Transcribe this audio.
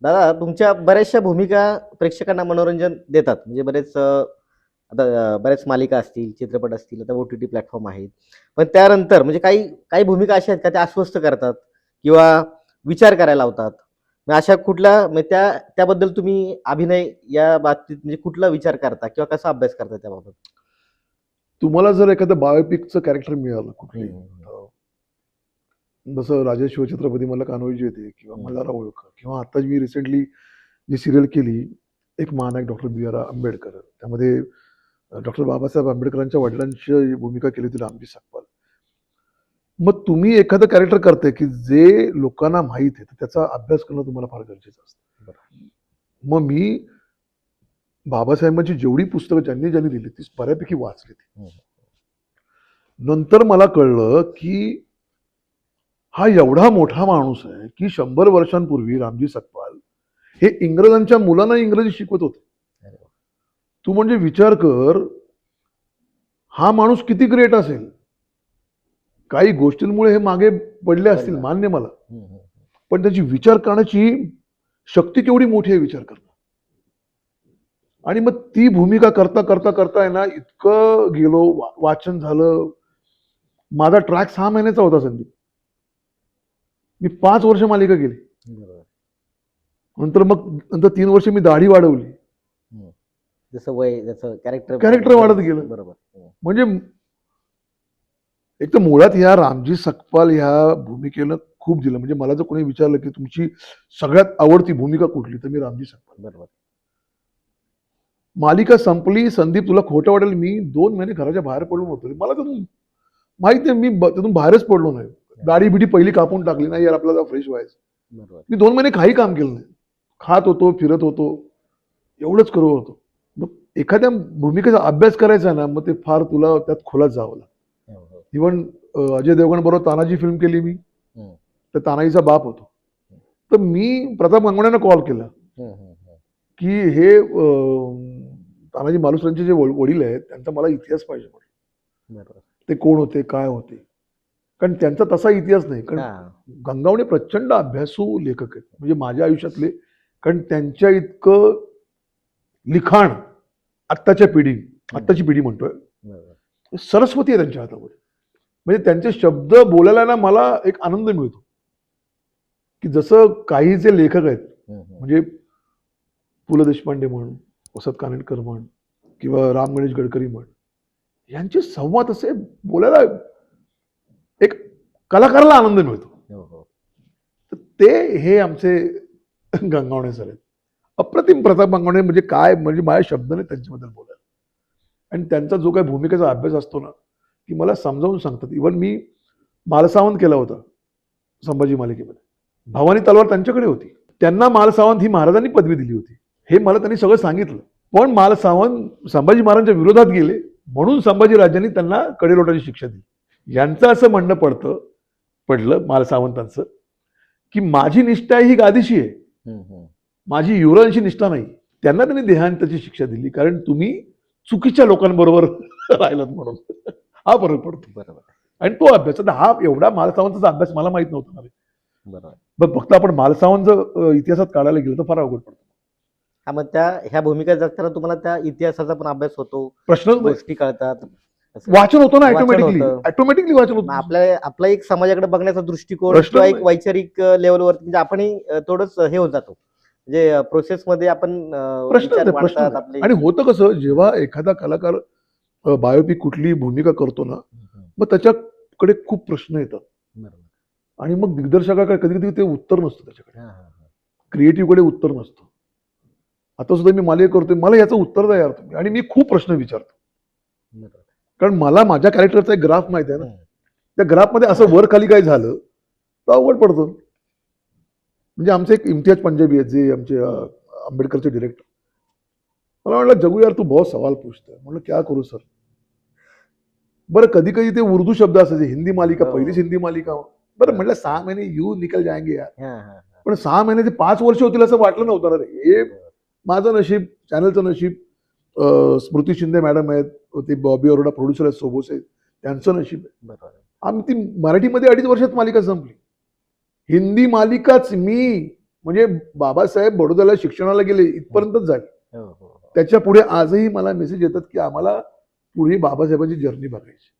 दादा तुमच्या बऱ्याचशा भूमिका प्रेक्षकांना मनोरंजन देतात. म्हणजे बऱ्याच मालिका असतील, चित्रपट असतील, आता ओ-टी-टी प्लॅटफॉर्म आहेत. पण त्यानंतर म्हणजे काही काही भूमिका अशा आहेत का त्या अस्वस्थ करतात किंवा विचार करायला लावतात. मग अशा कुठल्या म्हणजे त्याबद्दल तुम्ही अभिनय या बाबतीत म्हणजे कुठला विचार करता किंवा कसा अभ्यास करता त्याबाबत? तुम्हाला जर एखादं बायोपिकचं कॅरेक्टर मिळालं कुठलंही, हं, हं. जसं राजा शिवछत्रपती मला कान्होजी होते किंवा हं. मल्हारराव होळकर किंवा आता मी रिसेंटली जी सिरियल केली, एक महानायक डॉक्टर बी. आर. आंबेडकर. त्यामध्ये डॉक्टर बाबासाहेब आंबेडकरांच्या वडिलांची भूमिका केली होती रामजी सकपाल. मग तुम्ही एखादं कॅरेक्टर करताय की जे लोकांना माहीत आहे, तर त्याचा अभ्यास करणं तुम्हाला फार गरजेचं असतं. मग मी बाबासाहेबांची जेवढी पुस्तकं ज्यांनी ज्यांनी दिली ती बऱ्यापैकी वाचली. हं. नंतर मला कळलं की हा एवढा मोठा माणूस आहे की 100 वर्षांपूर्वी रामजी सकपाल हे इंग्रजांच्या मुलांना इंग्रजी शिकवत होते. अरे वाह! तू म्हणजे विचार कर, हा माणूस किती ग्रेट असेल. काही गोष्टींमुळे हे मागे पडले असतील, पडला. मान्य मला. हं, हं, हं. पण त्याची विचार करण्याची शक्ती केवढी मोठी आहे विचार करणं. आणि मग ती भूमिका करता करता करता आहे ना, इतकं गेलो, वाचन झालं. माझा ट्रॅक 6 महिन्याचा होता संदीप. मी 5 वर्ष मालिका केली. बरोबर. नंतर 3 वर्ष मी दाढी वाढवली. हं. जसं वय जसं कॅरेक्टर वाढत गेलं. बरोबर. हं. म्हणजे एक तर मुळात ह्या रामजी सकपाल ह्या भूमिकेनं खूप दिलं. म्हणजे मला जर कोणी विचारलं की तुमची सगळ्यात आवडती भूमिका कुठली, तर मी रामजी सकपाल. बरोबर. मालिका संपली. संदीप तुला खोटं वाटेल, मी 2 महिने घराच्या बाहेर पडून होतो. मला त्यातून माहित नाही, मी त्यातून बाहेरच पडलो नाही. दाढी बिडी पहिली कापून टाकली नाही, यार आपल्याला फ्रेश व्हायचं. बरोबर. मी 2 महिने काही काम केलं नाही. खात होतो, फिरत होतो, एवढंच करत होतो. मग एखाद्या भूमिकेचा अभ्यास करायचा ना, मग ते फार तुला त्यात खोलात जावं लागतं. हो, हो. इव्हन अजय देवगण बरोबर तानाजी फिल्म केली मी. हं. तर तानाजीचा बाप होतो. तर मी प्रताप गंगवण्यानं कॉल केला हं, हं, हं. की हे तानाजी मालुसरेंचे जे वडील आहेत, त्यांचा मला इतिहास पाहिजे म्हटलं. बरोबर. ते कोण होते, काय होते? कारण त्यांचा तसा इतिहास नाही. कारण हां. गंगावणे प्रचंड अभ्यासू लेखक आहेत. म्हणजे माझ्या आयुष्यातले. कारण त्यांच्या इतकं लिखाण आत्ताची पिढी म्हणतोय, बरोबर. सरस्वती आहे त्यांच्या हातामध्ये. म्हणजे त्यांचे शब्द बोलायला ना मला एक आनंद मिळतो. की जसं काही जे लेखक आहेत, हं, हं. म्हणजे पु. ल. देशपांडे म्हण, वसंत कानेटकर म्हण किंवा राम गणेश गडकरी म्हण, यांचे संवाद असे बोलायला एक कलाकाराला आनंद मिळतो. हो, हो. तर ते हे आमचे गंगावणे सर आहेत. अप्रतिम प्रताप गंगावणे म्हणजे काय, म्हणजे माझ्या शब्दाने त्यांच्याबद्दल बोलायला. आणि त्यांचा जो काही भूमिकेचा अभ्यास असतो ना, की मला समजावून सांगतात. इव्हन मी मालसावंत केला होता संभाजी मालिकेमध्ये. भवानी तलवार त्यांच्याकडे होती. त्यांना मालसावंत ही महाराजांनी पदवी दिली होती. हे मला त्यांनी सगळं सांगितलं. पण मालसावंत संभाजी महाराजांच्या विरोधात गेले, म्हणून संभाजी राजांनी त्यांना कडेलोटाची शिक्षा दिली. यांचं असं म्हणणं पडलं मालसावंतांचं, की माझी निष्ठा ही गादीशी आहे, हं, हं. माझी युवरांशी निष्ठा नाही. त्यांना त्यांनी देहांताची शिक्षा दिली, कारण तुम्ही चुकीच्या लोकांबरोबर राहिलात म्हणून. हा फरक पडतो. बरोबर. आणि तो अभ्यास, आता हा एवढा मालसावंताचा अभ्यास मला माहित नव्हता. बरोबर. पण फक्त आपण मालसावंत जर इतिहासात काढायला गेलो तर फार अवघड पडतो. हां, मग ह्या भूमिका जगताना तुम्हाला त्या इतिहासाचा पण अभ्यास होतो, प्रश्नच नाही. गोष्टी कळतात. असं वाचन होतं ना, वाचन ऑटोमॅटिकली होतं. वाचन मग होतं. आपला एक समाजाकडे बघण्याचा दृष्टिकोन प्रश्नच किंवा एक नाही. वैचारिक लेव्हलवरती म्हणजे आपणही थोडंच हे होत जातो. म्हणजे प्रोसेसमध्ये आपण प्रश्नच विचार नाही, प्रश्न वाढतात नाही. आपले. आणि होतं कसं, जेव्हा एखादा कलाकार बायोपिक कुठली भूमिका करतो ना, हं, मग त्याच्याकडे खूप प्रश्न येतात. बरोबर. आणि मग दिग्दर्शकाकडे कधी कधी ते उत्तर नसतं त्याच्याकडे. हां, हां, हां. क्रिएटिव्हकडे उत्तर नसतं. आता सुद्धा मी मालिका करतोय, मला याचं उत्तर द्या यार तुम्ही. आणि मी खूप प्रश्न विचारतो. बरोबर. कारण मला माझ्या कॅरेक्टरचा एक ग्राफ माहिती आहे ना. हं. त्या ग्राफमध्ये असं वर खाली काय झालं तर अवघड पडतं. म्हणजे आमचे एक इम्तियाज पंजाबी आहेत, जे आमचे आंबेडकरचे डिरेक्टर. मला म्हटलं, जगू यार तू बहुत सवाल पूछतोय. म्हटलं क्या करू सर. बरं कधी कधी ते उर्दू शब्द असायचे. हिंदी मालिका, हो. पहिलीच हिंदी मालिका. बरं म्हटलं 6 महिने यू निकल जाएंगे यार. हां, हां, हां. पण 6 महिन्याचे 5 वर्ष होतील असं वाटलं नव्हतं ना रे. हे माझं नशीब, चॅनलचं नशीब, स्मृती शिंदे मॅडम आहेत, ते बॉबी अरोडा प्रोड्युसर आहेत, सोबोसे, त्यांचं नशीब आहे. बरोबर. आम्ही ती मराठीमध्ये 2.5 वर्षात मालिका संपली. हिंदी मालिकाच मी म्हणजे बाबासाहेब बडोद्याला शिक्षणाला गेले इथपर्यंतच झाले. हो, हो, हो. त्याच्या पुढे आजही मला मेसेज येतात की आम्हाला पुढे बाबासाहेबांची जर्नी बघायची.